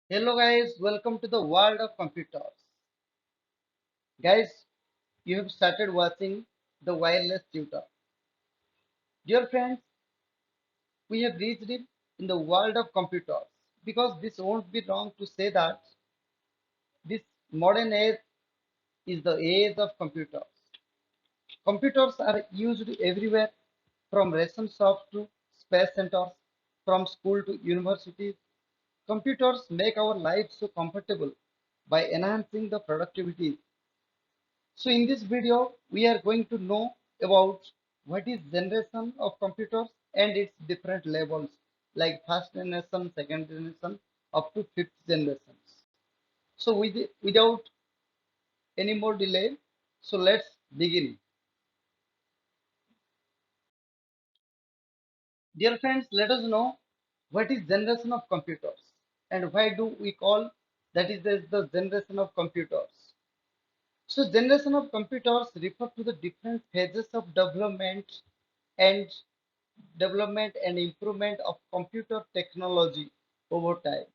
Hello guys, welcome to the world of computers. Guys, you have started watching the wireless tutor. Dear friends, we have reached it in the world of computers because this won't be wrong to say that this modern age is the age of computers. Computers are used everywhere from ration shops to space centers, from school to universities. Computers make our lives so comfortable by enhancing the productivity. So in this video, we are going to know about what is generation of computers and its different levels like first generation, second generation, up to fifth generations. So without any more delay, so let's begin. Dear friends, let us know what is generation of computers and why do we call that is the generation of computers. So generation of computers refer to the different phases of and development and improvement of computer technology over time.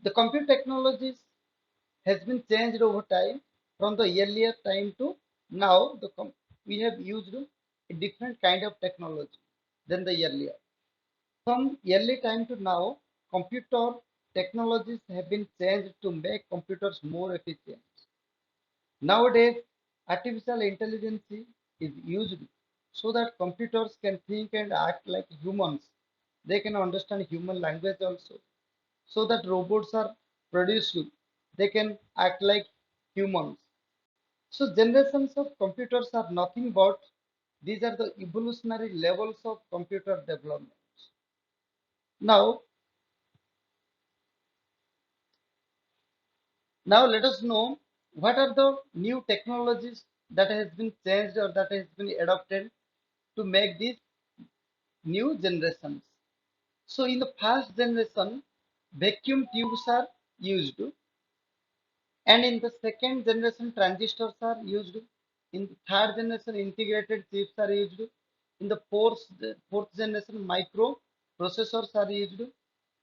The computer technologies has been changed over time from the earlier time to now. We have used a different kind of technology than the earlier. From early time to now, computer technologies have been changed to make computers more efficient. Nowadays, artificial intelligence is used so that computers can think and act like humans. They can understand human language also. So that robots are produced. They can act like humans. So generations of computers are nothing but these are the evolutionary levels of computer development. Now, now let us know what are the new technologies that has been changed or that has been adopted to make these new generations. So in the first generation, vacuum tubes are used, and in the second generation, transistors are used. In the third generation, integrated chips are used. In the fourth generation, microprocessors are used,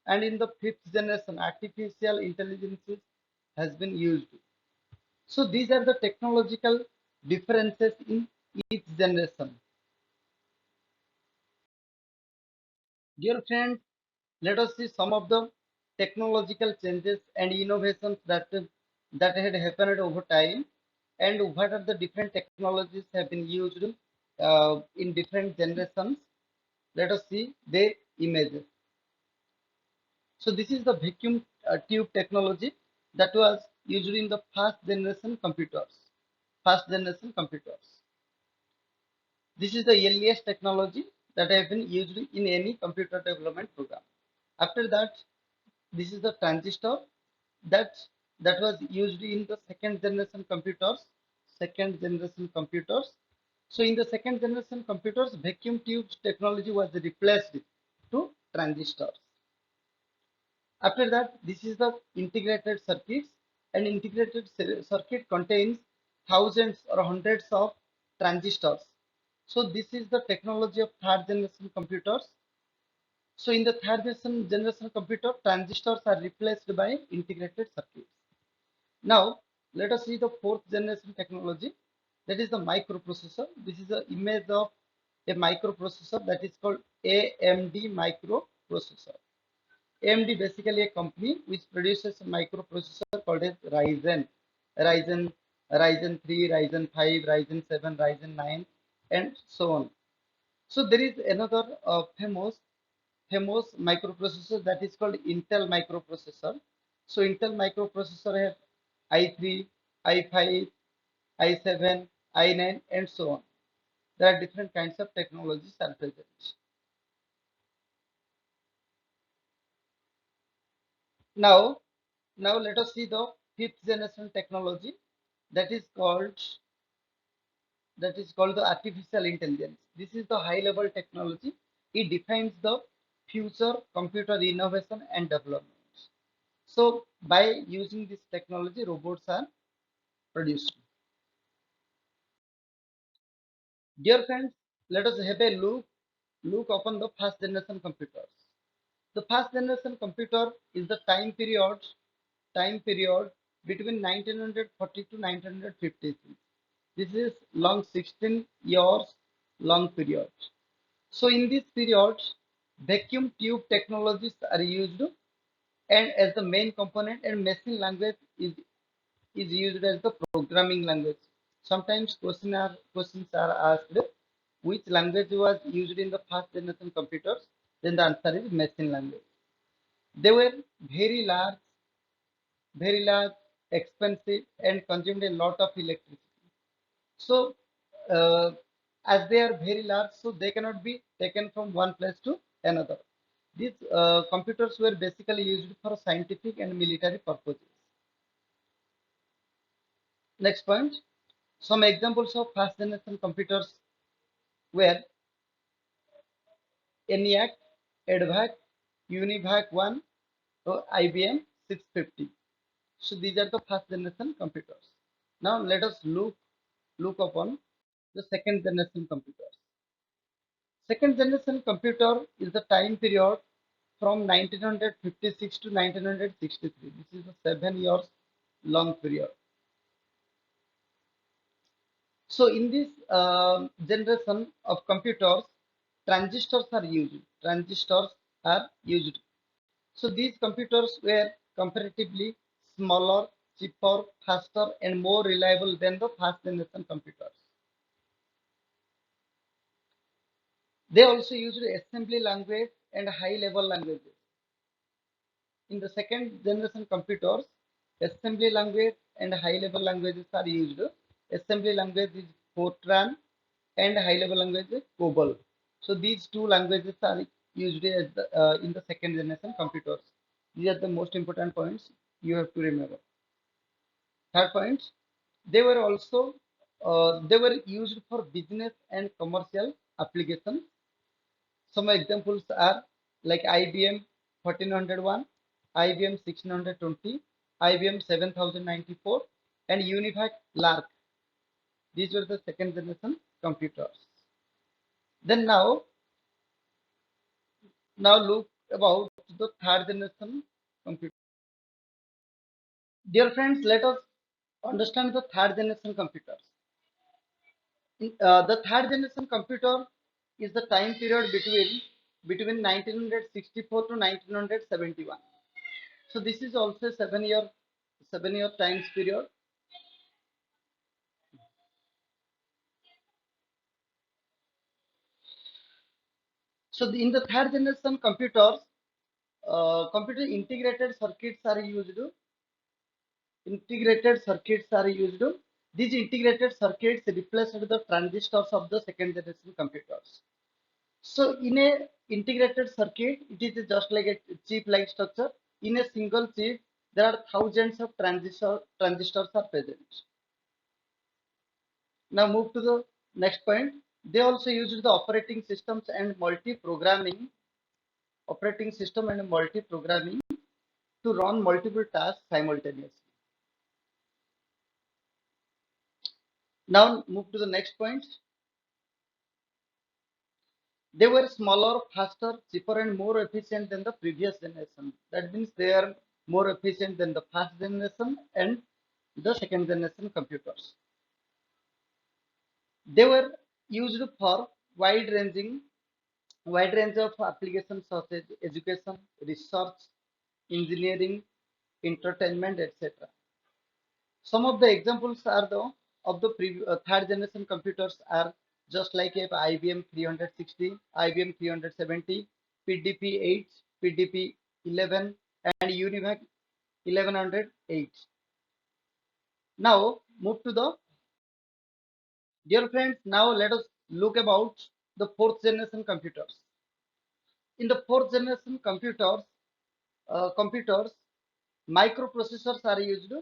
and in the fifth generation, artificial intelligence has been used. So these are the technological differences in each generation. Dear friends, let us see some of the technological changes and innovations that had happened over time and what are the different technologies have been used in different generations. Let us see their images. So this is the vacuum tube technology that was used in the first generation computers. First generation computers. This is the earliest technology that have been used in any computer development program. After that, this is the transistor that that was used in the second generation computers. Second generation computers. So in the second generation computers, vacuum tubes technology was replaced to transistors. After that, this is the integrated circuits. An integrated circuit contains thousands or hundreds of transistors. So this is the technology of third generation computers. So in the third generation computer, transistors are replaced by integrated circuits. Now let us see the fourth generation technology, that is the microprocessor. This is the image of a microprocessor that is called AMD microprocessor. AMD basically a company which produces a microprocessor called as Ryzen, Ryzen 3, Ryzen 5, Ryzen 7, Ryzen 9, and so on. So there is another famous microprocessor that is called Intel microprocessor. So Intel microprocessor has i3, i5, i7, i9, and so on. There are different kinds of technologies are present. Now, now let us see the fifth generation technology that is called the artificial intelligence. This is the high level technology. It defines the future computer innovation and development. So by using this technology, robots are produced. Dear friends, let us have a look upon the first generation computers. The first generation computer is the time period between 1940 to 1956. This is long 16 years long period. So in this period, vacuum tube technologies are used and as the main component, and machine language is used as the programming language. Sometimes questions are asked which language was used in the first generation computers. Then the answer is machine language. They were very large, expensive, and consumed a lot of electricity. So, uh, as they are very large, so they cannot be taken from one place to another. These computers were basically used for scientific and military purposes. Next point, some examples of first generation computers were ENIAC, EDVAC, UNIVAC 1, IBM 650. So these are the first generation computers. Now let us look upon the second generation computers. Second generation computer is the time period from 1956 to 1963. This is a 7 years long period. So in this generation of computers, transistors are used. Transistors are used. So these computers were comparatively smaller, cheaper, faster, and more reliable than the first generation computers. They also used assembly language and high level languages. In the second generation computers, assembly language and high level languages are used. Assembly language is Fortran and high level language is COBOL. So these two languages are used as in the second generation computers. These are the most important points you have to remember. Third point, they were also they were used for business and commercial applications. Some examples are like IBM 1401, IBM 1620, IBM 7094, and Univac Lark. These were the second generation computers. Then now look about the third generation computer. Dear friends, let us understand the third generation computers. The third generation computer is the time period between 1964 to 1971. So this is also a 7 year time period. So in the third generation computers, computer integrated circuits are used. Integrated circuits are used. These integrated circuits replaced the transistors of the second generation computers. So in a integrated circuit, it is just like a chip-like structure. In a single chip, there are thousands of transistors are present. Now move to the next point. They also used the operating system and multi-programming to run multiple tasks simultaneously. Now move to the next point. They were smaller, faster, cheaper, and more efficient than the previous generation. That means they are more efficient than the first generation and the second generation computers. They were used for wide range of applications such as education, research, engineering, entertainment, etc. Some of the examples are of the third generation computers are just like a IBM 360, IBM 370, PDP 8, PDP 11, and Univac 1108. Now move to the dear friends. Now let us look about the fourth generation computers. In the fourth generation computers, microprocessors are used.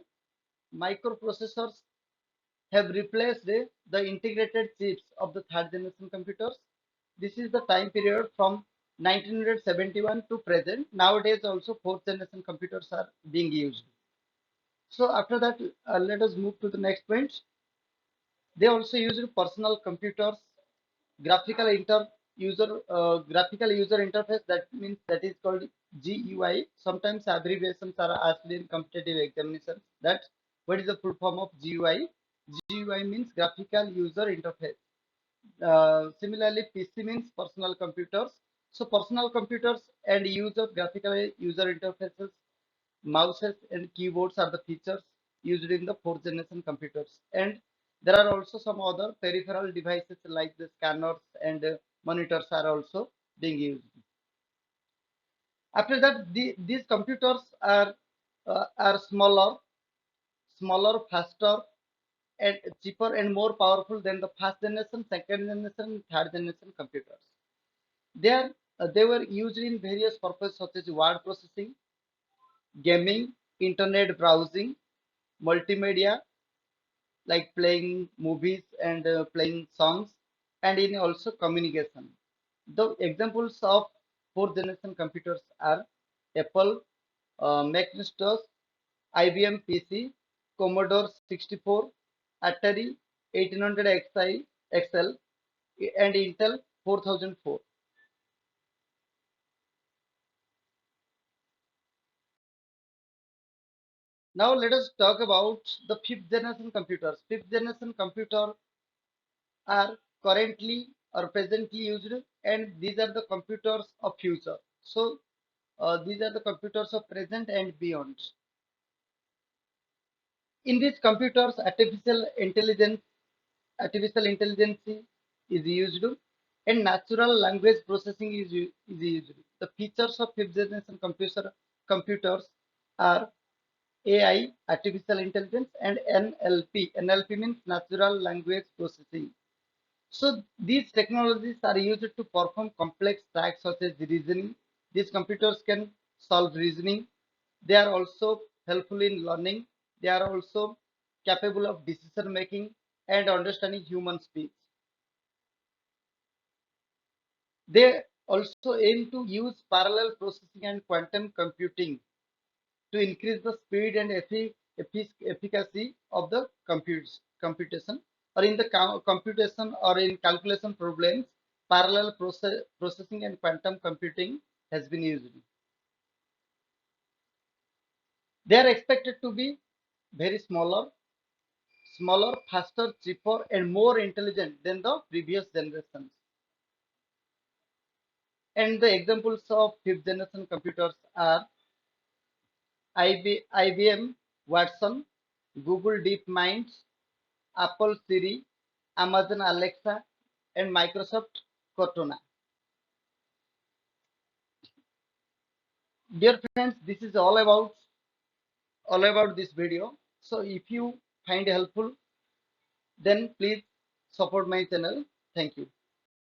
Microprocessors have replaced the integrated chips of the third generation computers. This is the time period from 1971 to present. Nowadays also fourth generation computers are being used. So after that, let us move to the next point. They also used personal computers, graphical graphical user interface, that means that is called GUI. Sometimes abbreviations are asked in competitive examinations. That what is the full form of GUI? GUI means graphical user interface. Similarly, PC means personal computers. So personal computers and use of graphical user interfaces, mouses and keyboards are the features used in the fourth generation computers. And there are also some other peripheral devices like the scanners and monitors are also being used. After that, these computers are smaller, faster, and cheaper and more powerful than the first generation, second generation, third generation computers. They were used in various purposes such as word processing, gaming, internet browsing, multimedia like playing movies and playing songs, and in also communication. The examples of fourth generation computers are Apple, Macintosh, IBM PC, Commodore 64, Atari 1800 XL, and Intel 4004. Now let us talk about the fifth generation computers. Fifth generation computers are currently or presently used, and these are the computers of future. So these are the computers of present and beyond. In these computers, artificial intelligence is used, and natural language processing is used. The features of fifth generation computers are AI, artificial intelligence, and NLP. NLP means natural language processing. So these technologies are used to perform complex tasks such as reasoning. These computers can solve reasoning. They are also helpful in learning. They are also capable of decision making and understanding human speech. They also aim to use parallel processing and quantum computing to increase the speed and efficacy of the computation, or in the computation or in calculation problems. Parallel processing and quantum computing has been used. They are expected to be very smaller, faster, cheaper, and more intelligent than the previous generations. And the examples of fifth generation computers are IBM Watson, Google DeepMind, Apple Siri, Amazon Alexa, and Microsoft Cortana. Dear friends, this is all about this video. So if you find helpful, then please support my channel. Thank you.